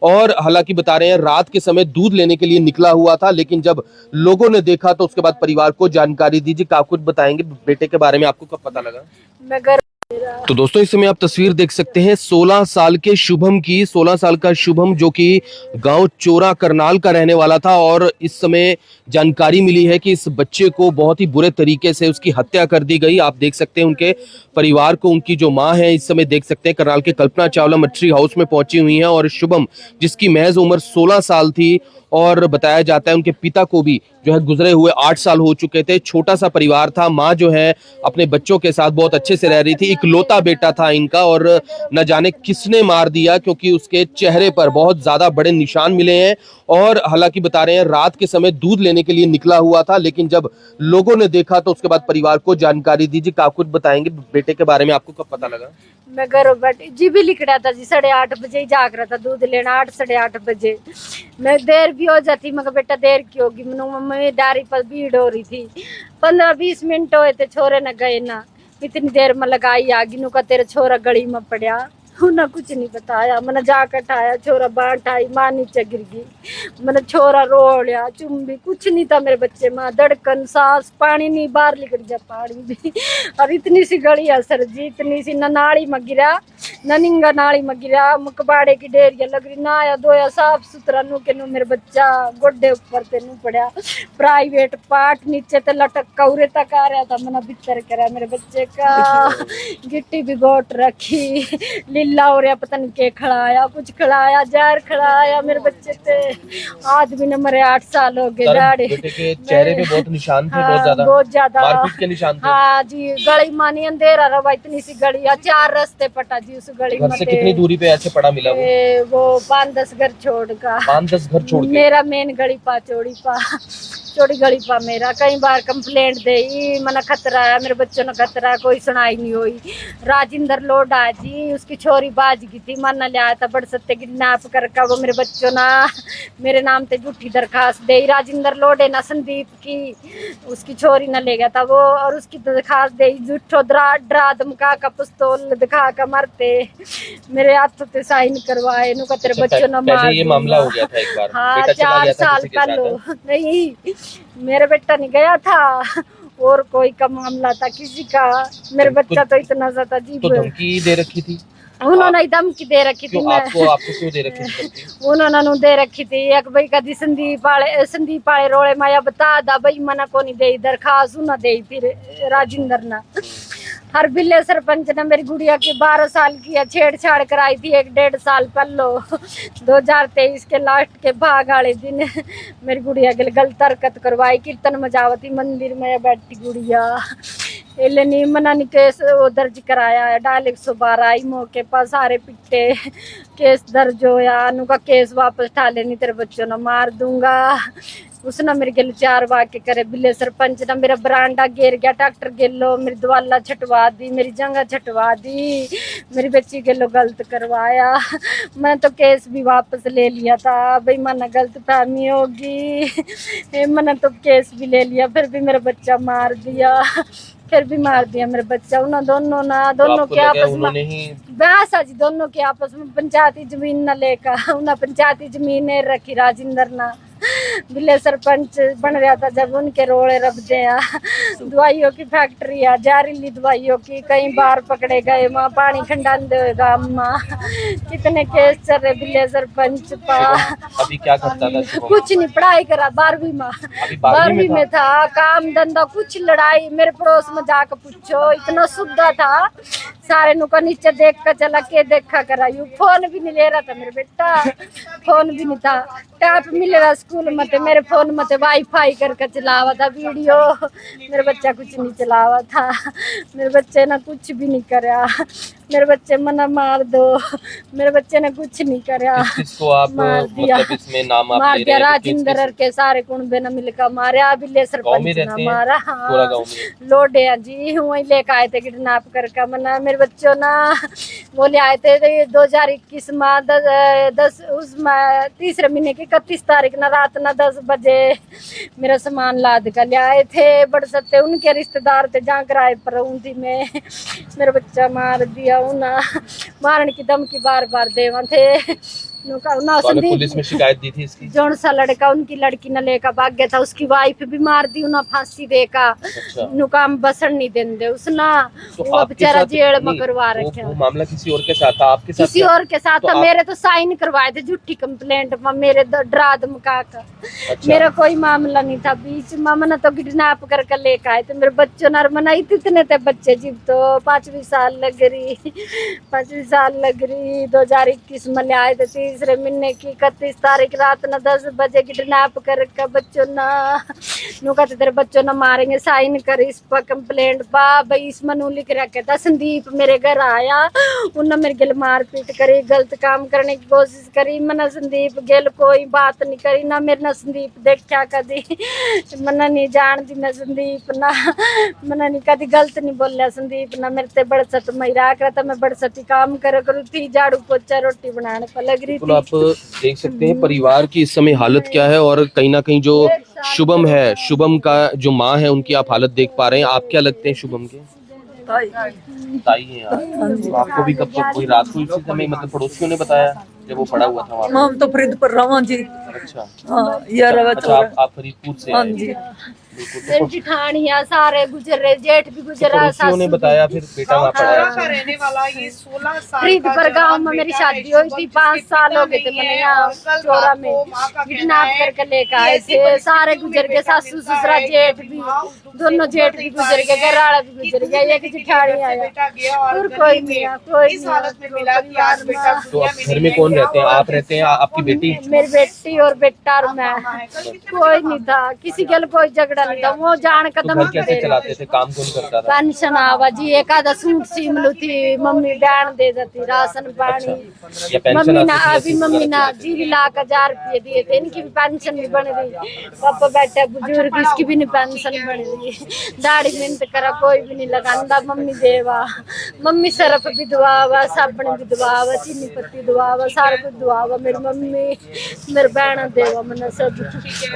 और हालांकि बता रहे हैं रात के समय दूध लेने के लिए निकला हुआ था, लेकिन जब लोगों ने देखा तो उसके बाद परिवार को जानकारी दी। जी, क्या कुछ बताएंगे बेटे के बारे में, आपको कब पता लगा? मैं घर तो दोस्तों इस समय आप तस्वीर देख सकते हैं 16 साल के शुभम की। 16 साल का शुभम जो कि गांव चोरा करनाल का रहने वाला था, और इस समय जानकारी मिली है कि इस बच्चे को बहुत ही बुरे तरीके से उसकी हत्या कर दी गई। आप देख सकते हैं उनके परिवार को, उनकी जो मां है इस समय देख सकते हैं करनाल के कल्पना चावला मछली हाउस में पहुंची हुई हैं, और शुभम जिसकी महज उम्र 16 साल थी, और बताया जाता है उनके पिता को भी जो है गुजरे हुए 8 साल हो चुके थे। छोटा सा परिवार था, माँ जो है अपने बच्चों के साथ बहुत अच्छे से रह रही थी। इकलौता बेटा था इनका, और न जाने किसने मार दिया, क्योंकि उसके चेहरे पर बहुत ज्यादा बड़े निशान मिले हैं। और हालांकि बता रहे हैं रात के समय दूध लेने के लिए निकला हुआ था, लेकिन जब लोगों ने देखा तो उसके बाद परिवार को जानकारी दी। जी, क्या कुछ बताएंगे बेटे के बारे में, आपको कब पता लगा? मैं घर बैठी जी भी लिख रहा था जी, 8:30 बजे ही जाग रहा था दूध लेना, 8 8:30 बजे। मैं देर भी हो जाती, मगर बेटा देर की होगी, मनु मम्मी डायरी पर भीड़ हो रही थी। 15-20 मिनट हुए थे, छोरे न गए ना, इतनी देर में लगाई आगी नु का तेरा छोरा गली में पड़ा। उन्हें कुछ नहीं बताया, मैंने जाकर उठाया छोरा, बांट आई, माँ नीचे गिर गई। मैंने छोरा रो लिया, चुम्बी, कुछ नहीं था मेरे बच्चे में, धड़कन सांस पानी नहीं, बाहर निकल जा पानी भी। और इतनी सी गली है सर जी, इतनी सी, न नाली में गिरा न निंगा नाली में गिरा, मुकबाड़े की डेरिया लग रही ना, या धोया साफ सुथरा नु के नु मेरे बच्चा गोड्डे ऊपर ते नु पड़ा। प्राइवेट पार्ट नीचे ते लटक कौरे तक आ रहा था, मैंने भीतर करा मेरे बच्चे का, गिट्टी भी गोट रखी, लीला हो रहा, पता नहीं के खड़ाया, कुछ खड़ाया, जहर खड़ाया मेरे बच्चे पे। आदमी ने मरे 8 साल हो गए। दाढ़ी बेटे के चेहरे पे बहुत निशान थे, हाँ, बहुत ज्यादा मारपीट के निशान थे। हाँ जी, गली मानी अंधेरा रहा, इतनी सी गली है, 4 रास्ते पटा जी उस गली घर से कितनी दूरी पे ऐसे पड़ा मिला वो 5-10 घर छोड़ का, 5-10 घर छोड़ के? मेरा मेन गली पा चौड़ी गली पा मेरा। कई बार कंप्लेंट दे, मना खतरा है मेरे बच्चों ने, खतरा, कोई सुनाई नहीं हुई। राजिंदर लोडा जी, उसकी छोरी बाज की थी, मन लिया था बड़ सत्य किडनैप करके, वो मेरे बच्चों ना मेरे नाम पे झूठी दरखास्त दे। राजिंदर लोडे ना संदीप की, उसकी छोरी न ले गया था वो, और उसकी दरखास्त दे, झूठो डरा धमका का पिस्तौल दिखा कर मारते, मेरे हाथों पे साइन करवाए, नु का तेरे बच्चों ने मार। ये मामला हो गया था एक बार? हाँ, 4 साल पहले। नहीं, मेरा बेटा नहीं गया था, और कोई का मामला था किसी का, मेरे बच्चा तो इतना ज्यादा जी। तो धमकी दे रखी थी उन्होंने धमकी दे रखी थी, मैं आपको क्यों दे रखी थी? उन्होंने दे रखी थी एक भाई कदी संदीप वाले रोले माया बता दा भाई, मना को नहीं दे दरखास्त ना दे। फिर राजिंदर ना हर बिल्ले सरपंच ने मेरी गुड़िया की 12 साल की है छेड़छाड़ कराई थी 1-1.5 साल पहले, 2023 के लास्ट के भाग वाले दिन मेरी गुड़िया के गलत हरकत करवाई, कीर्तन मजावती मंदिर में बैठी गुड़िया, नहीं मना नहीं केस वो दर्ज कराया है, डायल 112 आई, मौके पर सारे पिट्टे, केस दर्ज होया, अनु का केस वापस ठा लेनी, तेरे बच्चों ने मार दूंगा। उसने मेरे गल 4 वाक्य करे, बिल्ले सरपंच ने मेरा बरांडा घेर गया, ट्रैक्टर गेलो, मेरी दवाला छटवा दी, मेरी जगह छटवा दी, मेरी बच्ची गेलो गलत करवाया। मैं तो केस भी वापस ले लिया था, भाई मन गलत फहमी होगी, मैंने तो केस भी ले लिया, फिर भी मेरा बच्चा मार दिया, फिर भी मार दिया मेरे बच्चा। उन्होंने दोनों के आपस में बहस जी, दोनों के आपस में पंचायती जमीन न लेकर, उन्हें पंचायती जमीन रखी राजिंदर ना, बिल्ले सरपंच बन रहा था जब उनके रोले रब दे, दवाइयों की फैक्ट्री है, जहरीली दवाइयों की, कई बार पकड़े गए, माँ पानी खंडाते हुए गाँव में, कितने केस चल रहे बिल्ले सरपंच पा। अभी क्या करता था? कुछ नहीं, पढ़ाई करा, 12वीं में था, काम धंधा कुछ, लड़ाई मेरे पड़ोस में जाकर पूछो, इतना शुद्ध था, सारे नुका नीचे देख कर चला के देखा करा, यू फोन भी नहीं ले रहा था मेरे बेटा, फोन भी नहीं था, टैप मिले रहा स्कूल में, मेरे फोन में वाईफाई करके चलावा था वीडियो, मेरे बच्चा कुछ नहीं चलावा था, मेरे बच्चे ने कुछ भी नहीं करा, मेरे बच्चे मना मार दो, मेरे बच्चे ने कुछ नहीं करा, मार दिया, मार दिया। राजिंदर के सारे कुंबे ने मिलकर मारा, बिल्ले सरपंच ने मारा, हाँ लोडे जी, वही लेकर आए थे किडनैप करके, मना मेरे बच्चों ना वो ले आए थे 2021 में 10 उसमें 3रे महीने की 31 तारीख ना रात ना 10 बजे मेरा सामान लाद कर ले आए थे, बड़ सत्ते उनके रिश्तेदार थे जहाँ किराए पर ऊँधी में, मेरा बच्चा मार दिया, उन्हें मारने की धमकी बार बार देवा थे, ना तो आपने संदीप पुलिस में शिकायत दी थी इसकी? जौन सा लड़का उनकी लड़की न लेकर भाग गया था, उसकी वाइफ भी मार दी उन्हें फांसी देका। अच्छा। नुकाम बसन नहीं देंदे उसना, तो वो आपके बेचारा साथ जेल में नहीं, करवा रखे। वो मामला किसी और के साथ था, आपके साथ किसी क्या? और के साथ तो था। आप- मेरे तो साइन करवाए थे झूठी कंप्लेंट में, मेरे डरा धमका कर। अच्छा। मेरा कोई मामला नहीं था। बीच में मैंने तो किडनैप करके लेकर आए थे मेरे बच्चों ने। मनाई इतने थे बच्चे जीव तो 5वीं साल लग रही 5वीं साल लग रही 2021 में ले आए थे। तीसरे महीने की 31 तारीख रात न 10 बजे किडनैप करके बच्चों नु कहते तेरे बच्चों न मारेंगे, साइन कर इस पर कंप्लेंट पा भाई। इसमें नु लिख रखा था संदीप मेरे घर आया, उन्होंने मेरे गिल मारपीट करी, गलत काम करने की कोशिश करी। मैंने संदीप गिल कोई बात नहीं करी ना, मेरे ना संदीप देखा कदी, मैंने नहीं जान दी ना संदीप ना, मैंने नहीं कदी गलत नहीं बोलिया संदीप ना। मेरे ते बड़ सत महिला रहा था, मैं बड़ सती काम करे करू थी, झाड़ू पोछा रोटी बनाने पर लग रही बिल्कुल, थी। आप देख सकते हैं परिवार की इस समय हालत क्या है, और कहीं ना कहीं जो शुभम है, शुभम का जो माँ है, उनकी आप हालत देख पा रहे हैं। आप क्या लगते हैं शुभम के? ताई है यार। तो आपको भी कब कोई रात को इसी समय मतलब पड़ोसियों ने बताया जब वो पड़ा हुआ था वहाँ पे? हम तो फरीदपुर रहा जी। अच्छा। हाँ, यार अच्छा, आप फरीदपुर से हाँ आए? जी। बिल्कुल। मेरी जिठानिया सारे गुजर रहे, जेठ भी तो गुजरा, पड़ोसियों ने सासू भी। बताया फिर बेटा वहाँ पड़ा चौरा है? का रहने वाला ये 16 साल फरीदपुर गांव में मेरी शादी हुई थी, 5 साल हो गए थे मैंने यहाँ चोरा में किडनैप करके लेकर आए थे। सारे गुजर गए, सासू ससुरा जेठ भी, दोनों जेठ भी गुजर गए, घरवाला भी गुजर गया, एक जिठानी आया और कोई नहीं आया, कोई इस नहीं हालत में मिला कि आज बेटा तो अब घर में कौन रहते हैं? आप रहते हैं, आपकी बेटी? मेरी बेटी और बेटा और मैं, कोई नहीं था, किसी के लिए कोई झगड़ा नहीं था। वो जान तो कदम घर कैसे चलाते थे? काम कौन करता था? पेंशन आवा जी, एक आधा सूट सीमलू थी, मम्मी बहन दे देती राशन पानी। या पेंशन मम्मी ना आती थी? अभी मम्मी ना जीवी लाख 1000 रुपये दिए थे, इनकी भी पेंशन नहीं बन रही। पापा बैठा बुजुर्ग, इसकी भी नहीं पेंशन बन रही। दाढ़ी मेहनत करा कोई भी नहीं लगांदा, मम्मी देवा, मम्मी सरफ भी दुआवा, साबण भी दुआवा, चीनी पत्ती दुआवा, सारा कुछ दुआवा। मेरी मम्मी मेरे बहन देवा मना सब।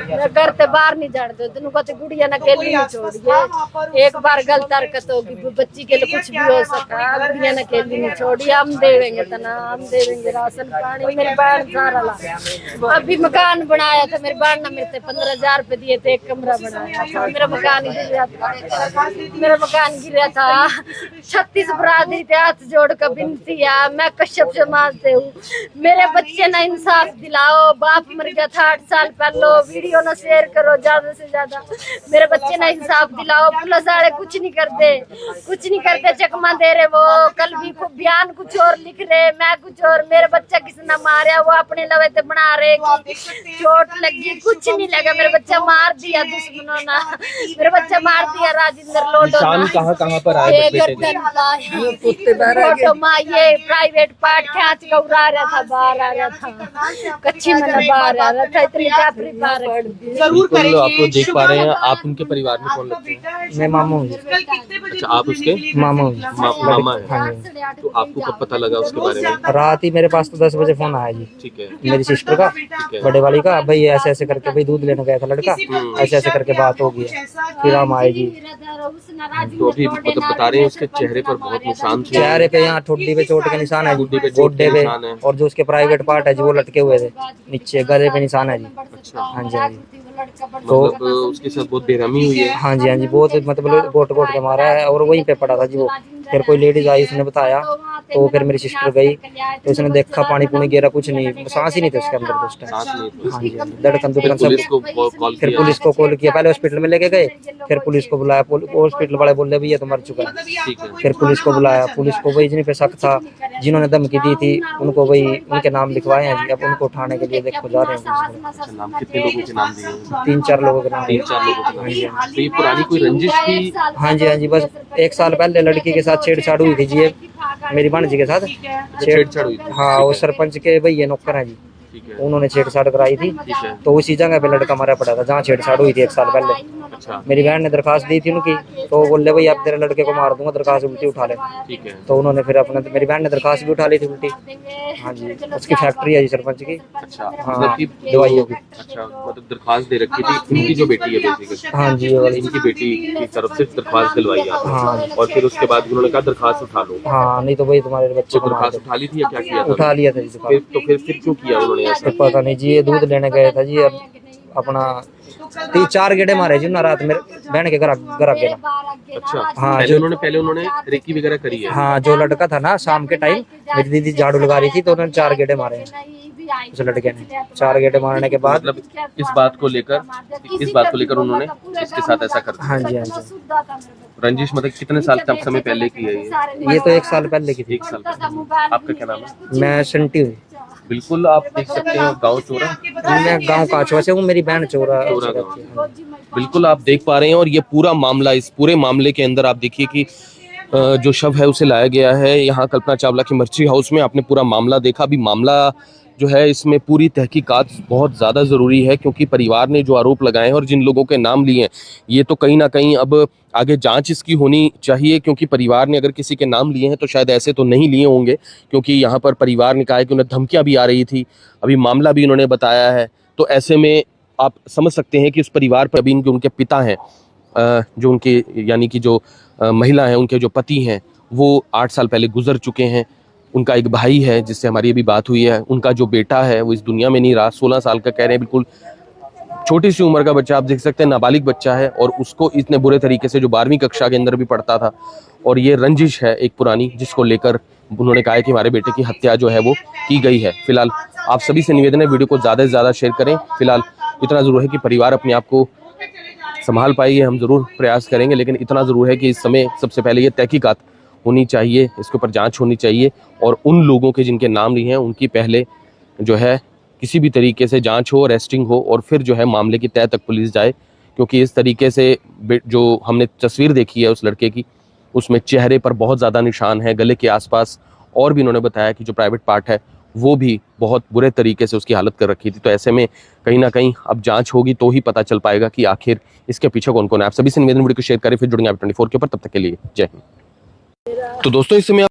मैं घर ते बाहर नहीं जाने दो, तेन कहते गुड़िया ना अकेली नहीं छोड़िए। एक बार गलत हरकत होगी बच्ची के लिए कुछ भी हो सका, गुड़िया ना अकेली नहीं छोड़िए। हम देवेंगे तना, हम देवेंगे राशन पानी। मेरी बहन सारा ला, अभी मकान बनाया था मेरी बहन ने, मेरे से 15,000 रुपए दिए थे, एक कमरा बनाया था। मेरा मकान गिर गया था, मेरा मकान गिरा था। 36 बरादरी थे, हाथ जोड़ कर विनती है, मैं कश्यप समाज से हूँ, मेरे बच्चे ना इंसाफ दिलाओ। बाप मर गया था 8 साल पहले, वीडियो ना शेयर करो ज्यादा से ज्यादा, मेरे बच्चे ना इंसाफ दिलाओ। पुलिस वाले कुछ नहीं करते, कुछ नहीं करते, चकमा दे रहे वो। कल भी बयान कुछ और लिख रहे, मैं कुछ और। मेरा बच्चा किसी ने मारा, वो अपने लवे ते बना रहे कि चोट लगी, कुछ नहीं लगा। मेरा बच्चा मार दिया दुश्मनों ने, मेरा बच्चा मार दिया राजेंद्र लोडो निशान कहाँ पर आए ये बेटे ने? गर्दन फोटो में ये प्राइवेट पार्ट खींच कर उड़ा रहा था, बाहर आ रहा था, कच्ची में बाहर आ रहा था, इतनी जाफरी बाहर। जरूर बिल्कुल, आप तो करेंगे। देख पा रहे हैं। आप उनके परिवार में कौन लगते हैं? मैं मामा हूँ। अच्छा, आप उसके मामा हूँ। मामा है? हाँ जी। तो आपको कब पता लगा उसके बारे में? रात ही मेरे पास तो 10 बजे फोन आया जी, ठीक है। मेरी सिस्टर का, है। बड़े वाली का, भाई ऐसे ऐसे करके भाई दूध लेने गया था लड़का, ऐसे ऐसे करके बात हो गई। फिर हम आए जी। तो अभी मतलब बता रहे हैं उसके चेहरे पर बहुत निशान थे। चेहरे पे यहाँ ठुड्डी पे चोट के निशान है जी, ठुड्डी पे चोट के गोड्डे पे, निशान है। और जो उसके प्राइवेट पार्ट है जी वो लटके हुए थे नीचे, गले पे निशान है जी। अच्छा। हाँ जी, हाँ जी। मतलब उसके साथ बहुत बेरहमी हुई है। हाँ जी, हाँ जी, बहुत मतलब गोट गोट के मारा है, और वहीं पे पड़ा था जी वो। फिर कोई लेडीज आई, उसने बताया, तो फिर मेरी सिस्टर गई, तो उसने देखा पानी पुनी गिरा, कुछ नहीं, सांस ही नहीं थे उसके अंदर तो उस टाइम। सांस नहीं थी। हाँ जी, हाँ जी, धड़कन दुड़कन सब। पुलिस को कॉल फिर किया? पुलिस को कॉल किया, पहले हॉस्पिटल में लेके गए, फिर पुलिस को बुलाया। हॉस्पिटल वाले बोले भैया तो मर चुका है। ठीक है। फिर पुलिस को बुलाया, पुलिस को वही जिन पे शक था, जिन्होंने धमकी दी थी, उनको वही उनके नाम लिखवाए हैं जी। अब उनको उठाने के लिए देखो जा रहे हैं। अच्छा, नाम कितने लोगों के नाम दिए हैं? 3-4 लोगों के नाम। 3-4 लोगों के नाम। तो ये पुरानी कोई रंजिश थी? हाँ जी, हाँ जी, बस 1 साल पहले लड़की के साथ छेड़छाड़ हुई थी जी, मेरी भांजी के साथ छेड़छाड़ हुई थी? हाँ, वो सरपंच के भैया नौकर हैं जी। ठीक है। उन्होंने छेड़छाड़ कराई थी, ठीक है। तो उसी जगह पे लड़का मारा पड़ा था जहाँ छेड़छाड़ हुई थी 1 साल पहले। अच्छा। मेरी बहन ने दरखास्त दी थी उनकी, तो बोले भाई आप तेरे लड़के को मार दूंगा, दरखास्त उल्टी उठा ले। ठीक है। तो उन्होंने फिर अपने, मेरी बहन ने दरखास्त भी उठा ली थी उल्टी। हाँ जी, उसकी फैक्ट्री है जी सरपंच की। अच्छा, हाँ, मतलब कि दवाइयों की। अच्छा, मतलब दरखास्त दे रखी थी, इनकी जो बेटी है बेसिकली। हाँ जी, ये वाली। इनकी बेटी की तरफ से दरखास्त दिलवाई आपने। हाँ। और फिर उसके बाद उन्होंने कहा दरखास्त उठा लो। हाँ, नहीं तो भाई तुम्हारे बच्चे तो को मार दरखास्त दे। उठा ली थी या क्या किया था? उठा लिया था जी फिर दरखास्त। तो फिर क्यों किया उन्होंने ऐसा? तो पता नहीं जी, ये दूध लेने गए था जी, अब अपना 3-4 गेड़े मारे जी ना रात में बहन के घर आगे ना। अच्छा। हाँ, पहले उन्होंने रेकी वगैरह करी है। हाँ, जो लड़का था ना शाम के टाइम मेरी दीदी झाड़ू लगा रही थी, तो उन्होंने 4 गेड़े मारे हैं उस लड़के ने। 4 गेड़े मारने के बाद मतलब इस बात को लेकर उन्होंने इसके साथ ऐसा कर दिया। हाँ जी, हाँ जी। रंजिश मतलब कितने साल तब समय पहले की है ये? ये तो 1 साल पहले की थी। 1 साल पहले। आपका क्या नाम है? मैं शंटी हूँ। बिल्कुल, आप देख सकते हैं गांव चोरा। मैं गांव काचवा से हूँ, मेरी बहन चोरा चोरा रहती है। बिल्कुल आप देख पा रहे हैं। और ये पूरा मामला, इस पूरे मामले के अंदर आप देखिए कि जो शव है उसे लाया गया है यहाँ कल्पना चावला की मर्ची हाउस में। आपने पूरा मामला देखा। अभी मामला जो है इसमें पूरी तहकीकात बहुत ज़्यादा ज़रूरी है, क्योंकि परिवार ने जो आरोप लगाए हैं और जिन लोगों के नाम लिए हैं, ये तो कहीं ना कहीं अब आगे जांच इसकी होनी चाहिए। क्योंकि परिवार ने अगर किसी के नाम लिए हैं तो शायद ऐसे तो नहीं लिए होंगे, क्योंकि यहाँ पर परिवार ने कहा है कि उन्हें धमकियाँ भी आ रही थी, अभी मामला भी उन्होंने बताया है। तो ऐसे में आप समझ सकते हैं कि इस परिवार पर अभी उनके पिता हैं, जो उनके यानी कि जो महिला हैं, उनके जो पति हैं वो 8 साल पहले गुजर चुके हैं। उनका एक भाई है जिससे हमारी अभी बात हुई है, उनका जो बेटा है वो इस दुनिया में नहीं रहा। 16 साल का कह रहे हैं, बिल्कुल छोटी सी उम्र का बच्चा, आप देख सकते हैं नाबालिग बच्चा है। और उसको इतने बुरे तरीके से, जो 12वीं कक्षा के अंदर भी पढ़ता था, और ये रंजिश है एक पुरानी, जिसको लेकर उन्होंने कहा है कि हमारे बेटे की हत्या जो है वो की गई है। फिलहाल आप सभी से निवेदन है, वीडियो को ज़्यादा से ज़्यादा शेयर करें। फिलहाल इतना ज़रूर है कि परिवार अपने आप को संभाल पाइए, हम ज़रूर प्रयास करेंगे, लेकिन इतना ज़रूर है कि इस समय सबसे पहले ये तहकीकात होनी चाहिए, इसके ऊपर जांच होनी चाहिए। और उन लोगों के जिनके नाम लिए हैं उनकी पहले जो है किसी भी तरीके से जांच हो, अरेस्टिंग हो, और फिर जो है मामले की तह तक पुलिस जाए। क्योंकि इस तरीके से जो हमने तस्वीर देखी है उस लड़के की, उसमें चेहरे पर बहुत ज़्यादा निशान है, गले के आसपास, और भी उन्होंने बताया कि जो प्राइवेट पार्ट है वो भी बहुत बुरे तरीके से उसकी हालत कर रखी थी। तो ऐसे में कहीं ना कहीं अब जांच होगी तो ही पता चल पाएगा कि आखिर इसके पीछे कौन कौन है। आप सभी से निवेदन, वीडियो को शेयर करें, फिर जुड़ेंगे आप 24 के ऊपर। तब तक के लिए जय हिंद। तो दोस्तों, इस समय